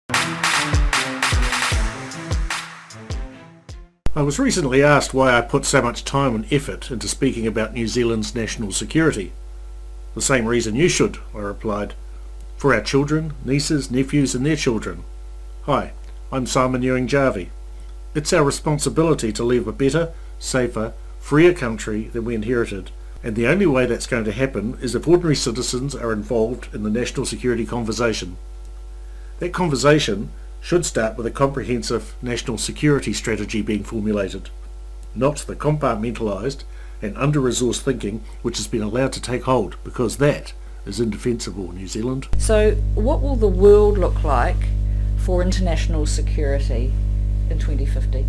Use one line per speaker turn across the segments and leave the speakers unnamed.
I was recently asked why I put so much time and effort into speaking about New Zealand's national security. The same reason you should, I replied. For our children, nieces, nephews and their children. Hi, I'm Simon Ewing-Jarvie. It's our responsibility to leave a better, safer, freer country than we inherited, and the only way that's going to happen is if ordinary citizens are involved in the national security conversation. That conversation should start with a comprehensive national security strategy being formulated, not the compartmentalised and under-resourced thinking which has been allowed to take hold, because that is indefensible, New Zealand.
So what will the world look like for international security in 2050?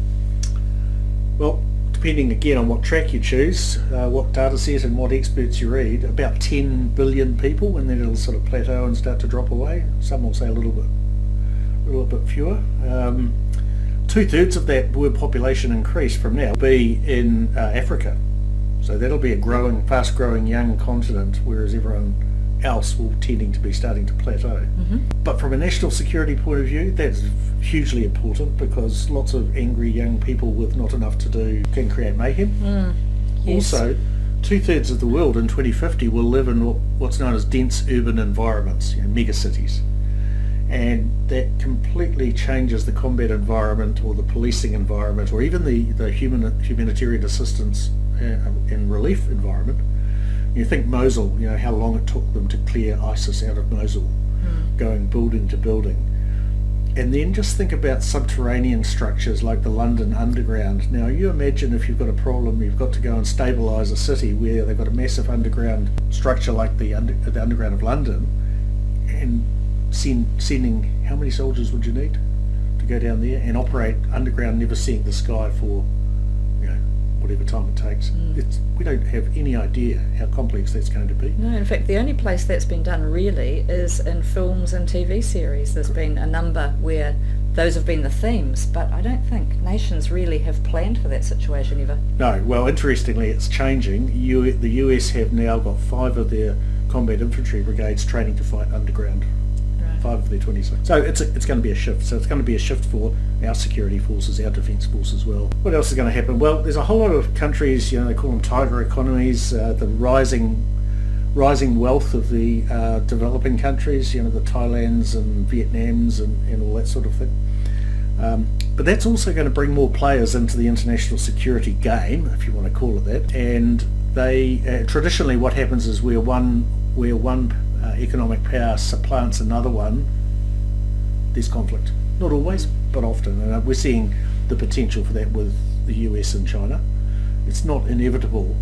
Well, depending again on what track you choose, what data set and what experts you read, about 10 billion people, and then it'll sort of plateau and start to drop away. Some will say a little bit fewer. 2/3 of that world population increase from now will be in Africa. So that'll be a fast growing young continent, whereas everyone else will tending to be starting to plateau. Mm-hmm. But from a national security point of view, that's hugely important, because lots of angry young people with not enough to do can create mayhem.
Yes.
Also, 2/3 of the world in 2050 will live in what's known as dense urban environments, megacities. And that completely changes the combat environment or the policing environment or even the humanitarian assistance and relief environment. You think Mosul, how long it took them to clear ISIS out of Mosul, going building to building. And then just think about subterranean structures like the London Underground. Now you imagine if you've got a problem, you've got to go and stabilise a city where they've got a massive underground structure like the Underground of London, and sending, how many soldiers would you need to go down there and operate underground, never seeing the sky for whatever time it takes. We don't have any idea how complex that's going to be.
No, in fact, the only place that's been done really is in films and TV series. There's been a number where those have been the themes, but I don't think nations really have planned for that situation ever.
No, well, interestingly, it's changing. The US have now got 5 of their combat infantry brigades training to fight underground. 5 of their 26. So it's going to be a shift. So it's going to be a shift for our security forces, our defence force as well. What else is going to happen? Well, there's a whole lot of countries, they call them tiger economies, the rising wealth of the developing countries, the Thailands and Vietnams and all that sort of thing. But that's also going to bring more players into the international security game, if you want to call it that. And they traditionally what happens is where one economic power supplants another one, there's conflict. Not always, but often. And we're seeing the potential for that with the US and China. It's not inevitable,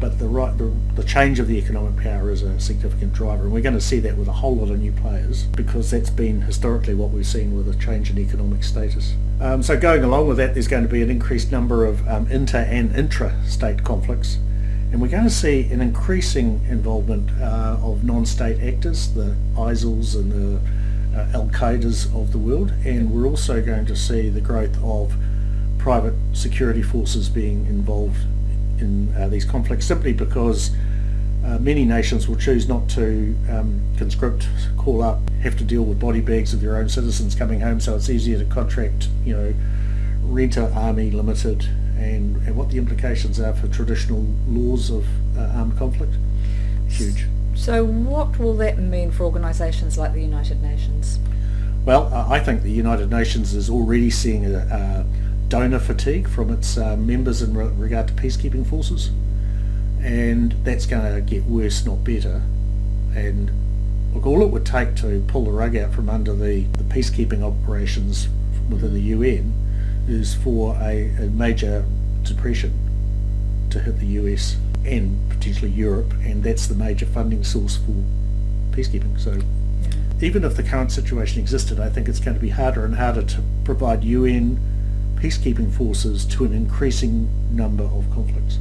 but the change of the economic power is a significant driver. And we're going to see that with a whole lot of new players, because that's been historically what we've seen with a change in economic status. So going along with that, there's going to be an increased number of inter and intra-state conflicts. And we're going to see an increasing involvement of non-state actors, the ISILs and the Al-Qaedas of the world, and we're also going to see the growth of private security forces being involved in these conflicts, simply because many nations will choose not to conscript, call up, have to deal with body bags of their own citizens coming home, so it's easier to contract, rent an army limited, and what the implications are for traditional laws of armed conflict. Huge.
So what will that mean for organisations like the United Nations?
Well, I think the United Nations is already seeing a donor fatigue from its members in regard to peacekeeping forces, and that's going to get worse, not better. And look, all it would take to pull the rug out from under the peacekeeping operations within the UN is for a major depression to hit the US and potentially Europe, and that's the major funding source for peacekeeping. So even if the current situation existed, I think it's going to be harder and harder to provide UN peacekeeping forces to an increasing number of conflicts.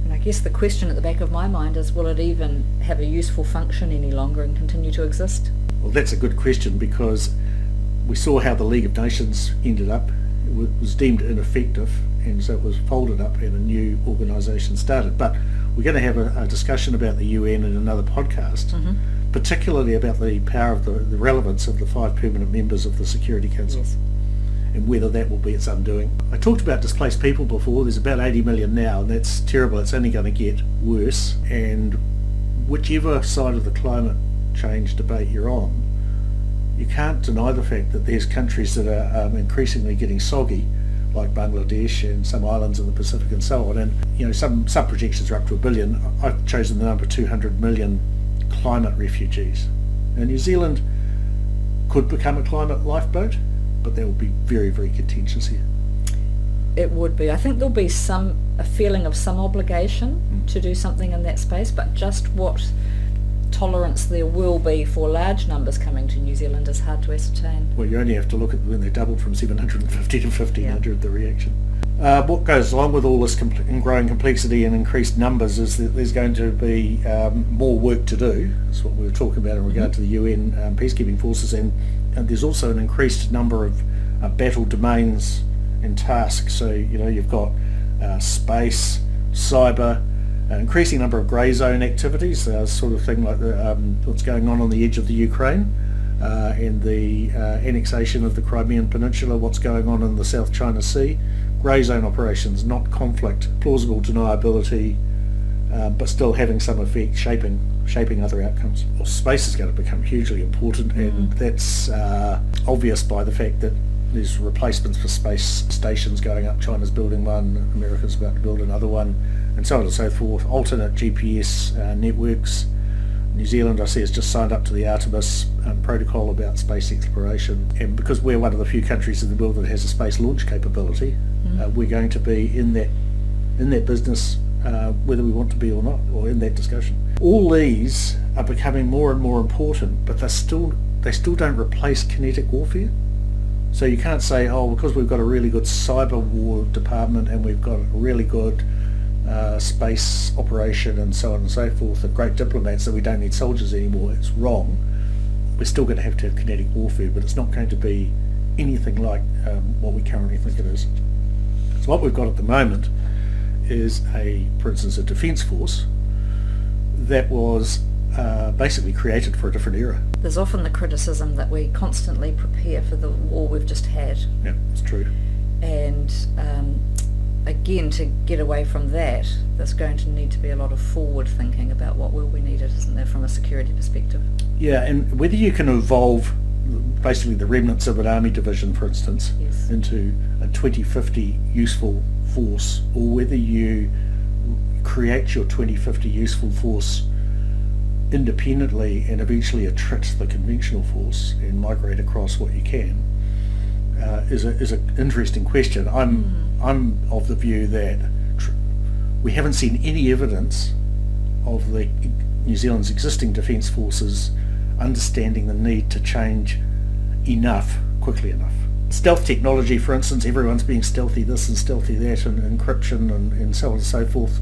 And I guess the question at the back of my mind is, will it even have a useful function any longer and continue to exist?
Well, that's a good question, because we saw how the League of Nations ended up. It was deemed ineffective, and so it was folded up and a new organisation started. But we're going to have a discussion about the UN in another podcast. particularly about the power of the relevance of the 5 permanent members of the Security Council.
Yes.
And whether that will be its undoing. I talked about displaced people before. There's about 80 million now, and that's terrible. It's only going to get worse. And whichever side of the climate change debate you're on, you can't deny the fact that there's countries that are increasingly getting soggy, like Bangladesh and some islands in the Pacific and so on. And some projections are up to 1 billion. I've chosen the number 200 million climate refugees. And New Zealand could become a climate lifeboat, but that will be very, very contentious here.
It would be. I think there'll be a feeling of some obligation to do something in that space, but just what tolerance there will be for large numbers coming to New Zealand is hard to ascertain.
Well, you only have to look at when they doubled from 750 to 1,500, the reaction. What goes along with all this growing complexity and increased numbers is that there's going to be more work to do. That's what we were talking about in regard to the UN peacekeeping forces, and there's also an increased number of battle domains and tasks. So you've got space, cyber, an increasing number of grey zone activities, sort of thing like what's going on the edge of the Ukraine and the annexation of the Crimean Peninsula, what's going on in the South China Sea. Grey zone operations, not conflict, plausible deniability, but still having some effect, shaping other outcomes. Well, space is going to become hugely important, and that's obvious by the fact that there's replacements for space stations going up. China's building one, America's about to build another one, and so on and so forth. Alternate GPS networks. New Zealand, I see, has just signed up to the Artemis protocol about space exploration, and because we're one of the few countries in the world that has a space launch capability, we're going to be in that business, whether we want to be or not, or in that discussion. All these are becoming more and more important, but they still don't replace kinetic warfare. So you can't say, because we've got a really good cyber war department and we've got a really good space operation and so on and so forth, of great diplomats, that we don't need soldiers anymore. It's wrong. We're still going to have kinetic warfare, but it's not going to be anything like what we currently think it is. So what we've got at the moment is for instance, a defence force that was basically created for a different era.
There's often the criticism that we constantly prepare for the war we've just had.
Yeah, it's true.
And again, to get away from that, there's going to need to be a lot of forward thinking about what will be needed, isn't there, from a security perspective?
Yeah, and whether you can evolve basically the remnants of an army division, for instance,
yes,
into a 2050 useful force, or whether you create your 2050 useful force independently and eventually attrit the conventional force and migrate across what you can, is an interesting question. I'm of the view that we haven't seen any evidence of the New Zealand's existing defence forces understanding the need to change quickly enough. Stealth technology, for instance, everyone's being stealthy this and stealthy that, and encryption and so on and so forth.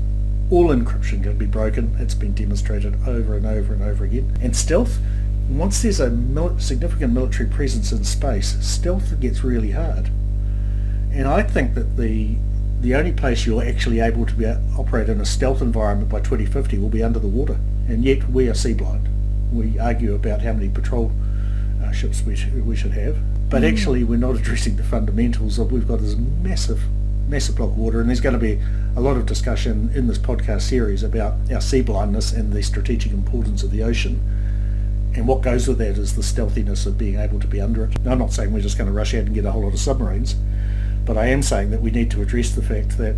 All encryption can be broken. It's been demonstrated over and over and over again. And stealth, once there's a significant military presence in space, stealth gets really hard. And I think that the only place you're actually able to operate in a stealth environment by 2050 will be under the water. And yet we are sea blind. We argue about how many patrol ships we should have. But actually we're not addressing the fundamentals of, we've got this massive block of water, and there's going to be a lot of discussion in this podcast series about our sea blindness and the strategic importance of the ocean. And what goes with that is the stealthiness of being able to be under it. Now, I'm not saying we're just going to rush out and get a whole lot of submarines, but I am saying that we need to address the fact that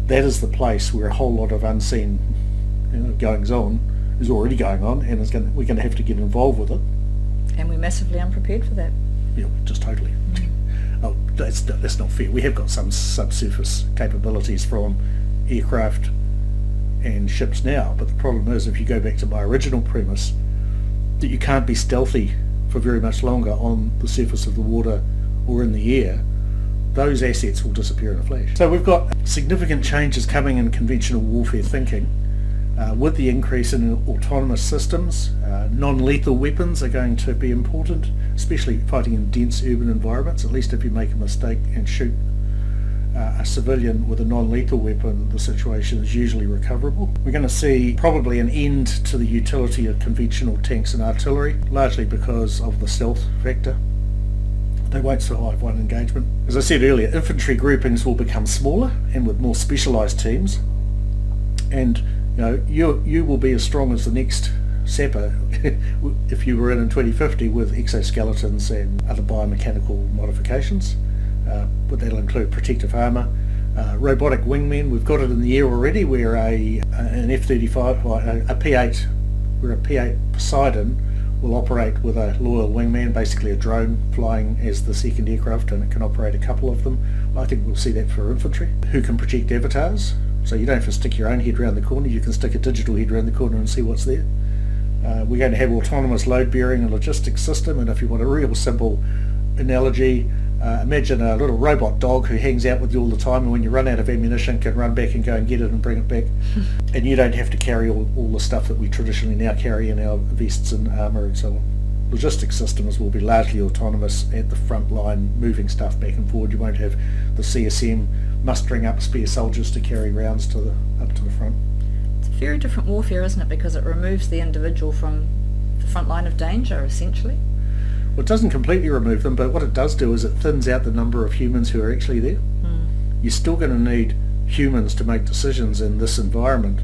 that is the place where a whole lot of unseen goings-on is already going on, and we're going to have to get involved with it.
And we're massively unprepared for that.
Yeah, just totally. Oh, that's not fair. We have got some subsurface capabilities from aircraft and ships now, but the problem is, if you go back to my original premise, that you can't be stealthy for very much longer on the surface of the water or in the air, those assets will disappear in a flash. So we've got significant changes coming in conventional warfare thinking. With the increase in autonomous systems, non-lethal weapons are going to be important, especially fighting in dense urban environments. At least if you make a mistake and shoot a civilian with a non-lethal weapon, the situation is usually recoverable. We're going to see probably an end to the utility of conventional tanks and artillery, largely because of the stealth factor. They won't survive one engagement. As I said earlier, infantry groupings will become smaller and with more specialised teams, and you will be as strong as the next sapper if you were in 2050 with exoskeletons and other biomechanical modifications. But that'll include protective armour, robotic wingmen. We've got it in the air already, where an F-35, a P-8, where a P-8 Poseidon will operate with a loyal wingman, basically a drone flying as the second aircraft, and it can operate a couple of them. I think we'll see that for infantry, who can project avatars. So you don't have to stick your own head around the corner, you can stick a digital head around the corner and see what's there. We're going to have autonomous load-bearing and logistics system, and if you want a real simple analogy, imagine a little robot dog who hangs out with you all the time, and when you run out of ammunition can run back and go and get it and bring it back. And you don't have to carry all the stuff that we traditionally now carry in our vests and armour and so on. Logistics systems will be largely autonomous at the front line, moving stuff back and forward. You won't have the CSM mustering up spare soldiers to carry rounds up to the front.
It's very different warfare, isn't it? Because it removes the individual from the front line of danger, essentially.
Well, it doesn't completely remove them, but what it does do is it thins out the number of humans who are actually there. You're still going to need humans to make decisions in this environment,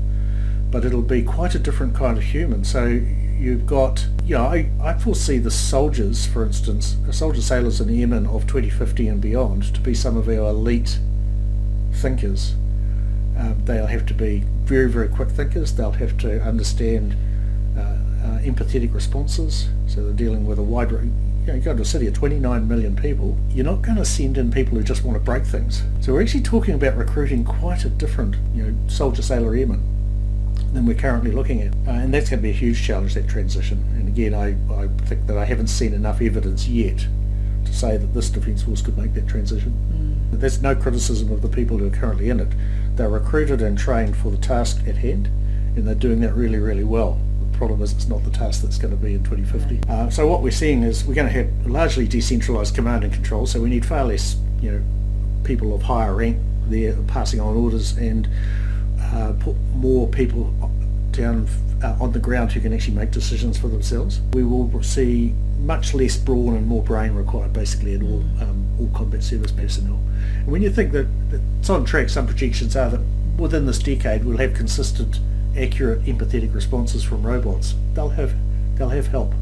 but it'll be quite a different kind of human. So you've got, I foresee the soldiers, for instance, soldier, sailors and airmen of 2050 and beyond to be some of our elite thinkers. They'll have to be very, very quick thinkers. They'll have to understand empathetic responses, so they're dealing with a wide range. You go to a city of 29 million people, you're not going to send in people who just want to break things. So we're actually talking about recruiting quite a different soldier, sailor, airman than we're currently looking at, and that's going to be a huge challenge, that transition. And again, I think that I haven't seen enough evidence yet to say that this Defence Force could make that transition. That's no criticism of the people who are currently in it. They're recruited and trained for the task at hand, and they're doing that really, really well. Problem is, it's not the task that's going to be in 2050. So what we're seeing is we're going to have largely decentralised command and control, so we need far less people of higher rank there passing on orders, and put more people down on the ground who can actually make decisions for themselves. We will see much less brawn and more brain required basically in all combat service personnel. And when you think that it's on track, some projections are that within this decade we'll have consistent, accurate, empathetic responses from robots. They'll have help.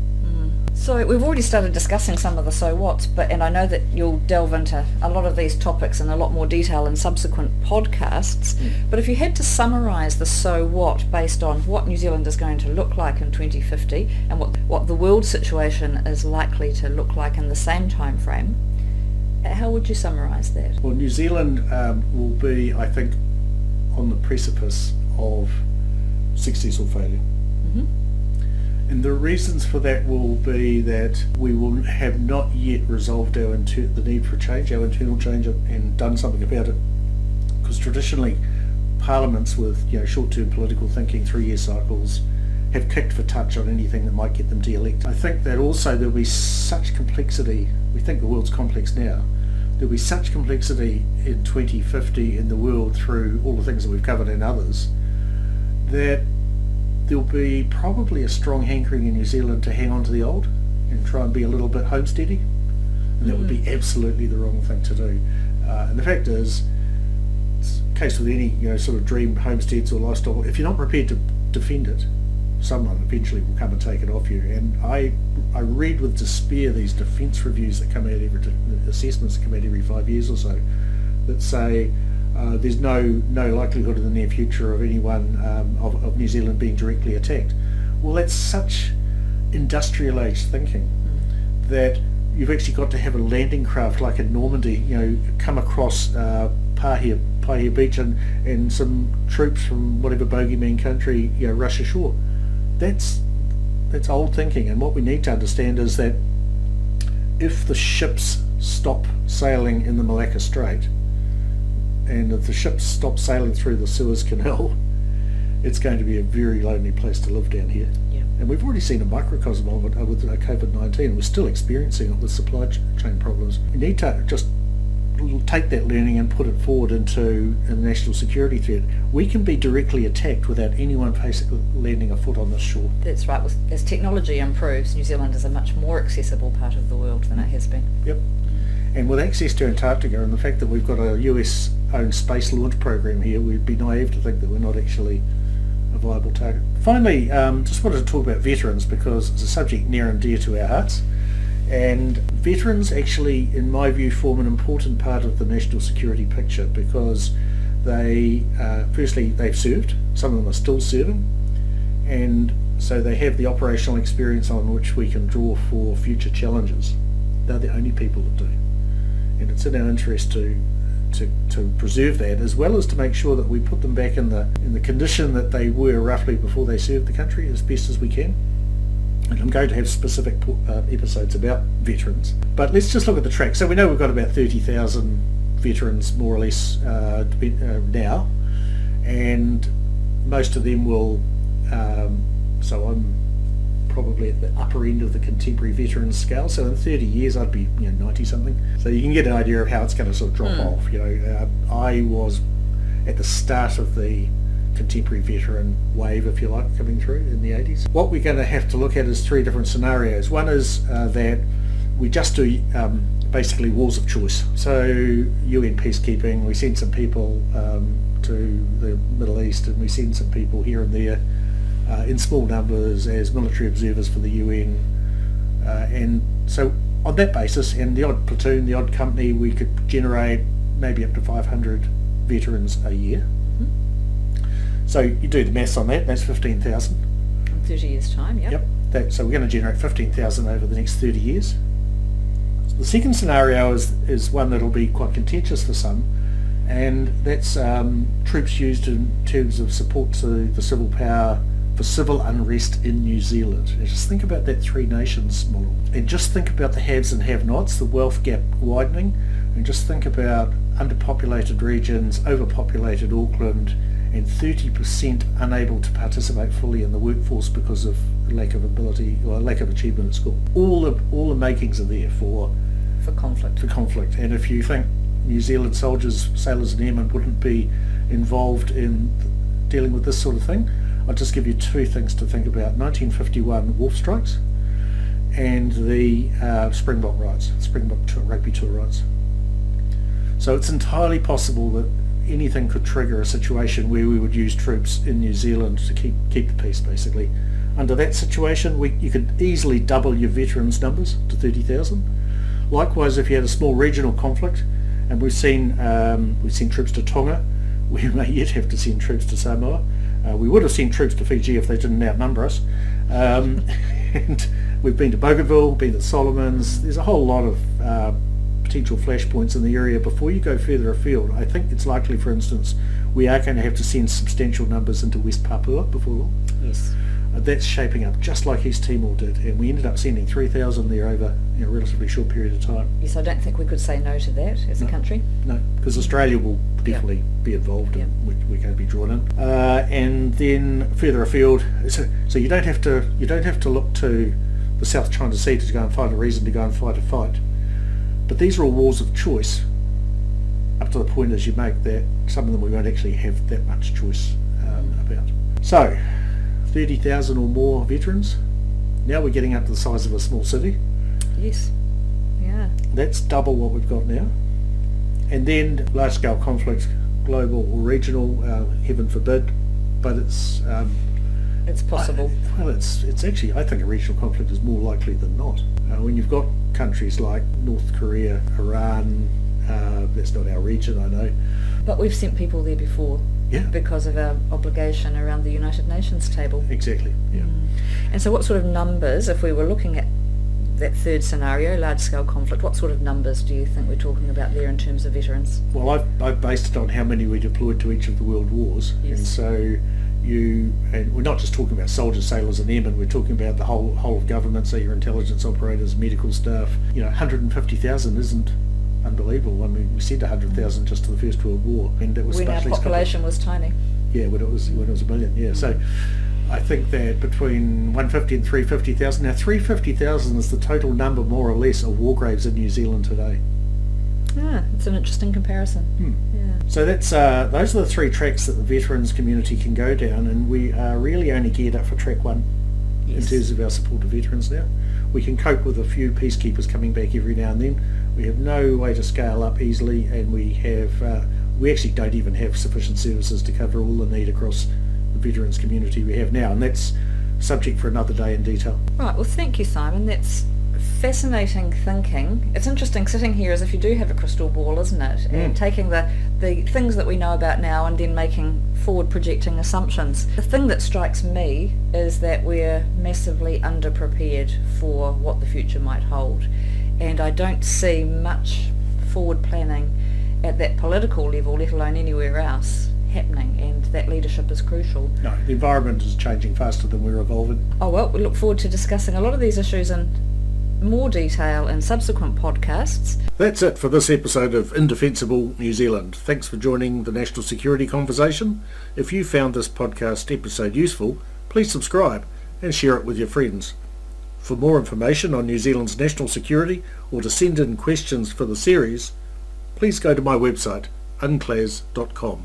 So we've already started discussing some of the so what's, and I know that you'll delve into a lot of these topics in a lot more detail in subsequent podcasts. But if you had to summarise the so what based on what New Zealand is going to look like in 2050 and what the world situation is likely to look like in the same time frame, how would you summarise that?
Well, New Zealand will be, I think, on the precipice of successful failure. And the reasons for that will be that we will have not yet resolved the need for change, our internal change, and done something about it. Because traditionally, parliaments with short-term political thinking, 3-year cycles, have kicked for touch on anything that might get them de-elected. I think that also there'll be such complexity. We think the world's complex now. There'll be such complexity in 2050 in the world through all the things that we've covered and others, that there'll be probably a strong hankering in New Zealand to hang on to the old and try and be a little bit homesteady, and that would be absolutely the wrong thing to do. And the fact is, it's the case with any sort of dream homesteads or lifestyle, if you're not prepared to defend it, someone eventually will come and take it off you. And I read with despair these defence reviews that come out assessments that come out every 5 years or so, that say there's no likelihood in the near future of anyone of New Zealand being directly attacked. Well, that's such industrial age thinking that you've actually got to have a landing craft like in Normandy, come across Pahia Beach and some troops from whatever bogeyman country rush ashore. That's old thinking, and what we need to understand is that if the ships stop sailing in the Malacca Strait, and if the ships stop sailing through the Suez Canal, it's going to be a very lonely place to live down here. And we've already seen a microcosm of it with COVID-19, and we're still experiencing it with supply chain problems. We need to just take that learning and put it forward into a national security threat, we can be directly attacked without anyone landing a foot on this shore.
That's right. As technology improves, New Zealand is a much more accessible part of the world than it has been.
Yep. And with access to Antarctica and the fact that we've got a US-owned space launch program here, we'd be naive to think that we're not actually a viable target. Finally, just wanted to talk about veterans because it's a subject near and dear to our hearts. And veterans actually, in my view, form an important part of the national security picture because they, firstly, they've served, some of them are still serving, and so they have the operational experience on which we can draw for future challenges. They're the only people that do. And it's in our interest to preserve that, as well as to make sure that we put them back in the condition that they were roughly before they served the country as best as we can. And I'm going to have specific episodes about veterans. But let's just look at the track. So we know we've got about 30,000 veterans, more or less, now. And most of them will... so I'm probably at the upper end of the contemporary veterans scale. So in 30 years, I'd be 90-something. So you can get an idea of how it's going to sort of drop off. I was at the start of the contemporary veteran wave, if you like, coming through in the 80s. What we're going to have to look at is three different scenarios. One is that we just do basically wars of choice. So UN peacekeeping, we send some people to the Middle East and we send some people here and there in small numbers as military observers for the UN. And so on that basis, and the odd platoon, the odd company, we could generate maybe up to 500 veterans a year. So you do the maths on that, that's 15,000.
In 30 years' time, yep.
So we're going to generate 15,000 over the next 30 years. So the second scenario is one that'll be quite contentious for some, and that's troops used in terms of support to the civil power for civil unrest in New Zealand. And just think about that three nations model. And just think about the haves and have-nots, the wealth gap widening, and just think about underpopulated regions, overpopulated Auckland, and 30% unable to participate fully in the workforce because of lack of ability or lack of achievement at school. All the makings are there for conflict. And if you think New Zealand soldiers, sailors and airmen wouldn't be involved in dealing with this sort of thing, I'll just give you two things to think about. 1951 wharf strikes and the Springbok riots, Springbok rugby tour riots. So it's entirely possible that anything could trigger a situation where we would use troops in New Zealand to keep the peace, basically. Under that situation, you could easily double your veterans numbers to 30,000. Likewise, if you had a small regional conflict, and we've seen troops to Tonga, we may yet have to send troops to Samoa. We would have sent troops to Fiji if they didn't outnumber us. And we've been to Bougainville, been to Solomons. There's a whole lot of potential flashpoints in the area. Before you go further afield, I think it's likely, for instance, we are going to have to send substantial numbers into West Papua before long.
Yes.
That's shaping up just like East Timor did, and we ended up sending 3,000 there over a relatively short period of time.
Yes, I don't think we could say no to that as a country. No,
because Australia will definitely be involved, and we're going to be drawn in. And then further afield, so you don't have to look to the South China Sea to go and find a reason to go and fight a fight. But these are all wars of choice, up to the point as you make that some of them we won't actually have that much choice about. So, 30,000 or more veterans. Now we're getting up to the size of a small city.
Yes. Yeah.
That's double what we've got now. And then large-scale conflict, global or regional, heaven forbid, but it's
possible.
It's actually, I think a regional conflict is more likely than not. When you've got countries like North Korea, Iran, that's not our region, I know.
But we've sent people there before.
Yeah.
Because of our obligation around the United Nations table.
Exactly, yeah.
And so what sort of numbers, if we were looking at that third scenario, large-scale conflict, what sort of numbers do you think we're talking about there in terms of veterans?
Well, I've based it on how many we deployed to each of the world wars.
Yes.
And so and we're not just talking about soldiers, sailors and airmen, we're talking about the whole of government, so your intelligence operators, medical staff. 150,000 isn't unbelievable. I mean, we sent 100,000 just to the First World War, and it was
when our population was tiny.
Yeah, when it was a million. Yeah, so I think that between 150 and 350,000. Now, 350,000 is the total number, more or less, of war graves in New Zealand today.
Yeah, it's an interesting comparison. Yeah.
So that's those are the 3 tracks that the veterans community can go down, and we are really only geared up for track 1 in terms of our support of veterans now. We can cope with a few peacekeepers coming back every now and then. We have no way to scale up easily, and we actually don't even have sufficient services to cover all the need across the veterans community we have now, and that's subject for another day in detail.
Right, well thank you, Simon. That's fascinating thinking. It's interesting sitting here as if you do have a crystal ball, isn't it? And taking the things that we know about now and then making forward projecting assumptions. The thing that strikes me is that we're massively underprepared for what the future might hold, and I don't see much forward planning at that political level, let alone anywhere else, happening, and that leadership is crucial.
No, the environment is changing faster than we're evolving.
Oh well, we look forward to discussing a lot of these issues in more detail in subsequent podcasts.
That's it for this episode of Indefensible New Zealand. Thanks for joining the national security conversation. If you found this podcast episode useful, please subscribe and share it with your friends. For more information on New Zealand's national security, or to send in questions for the series, please go to my website, unclas.com.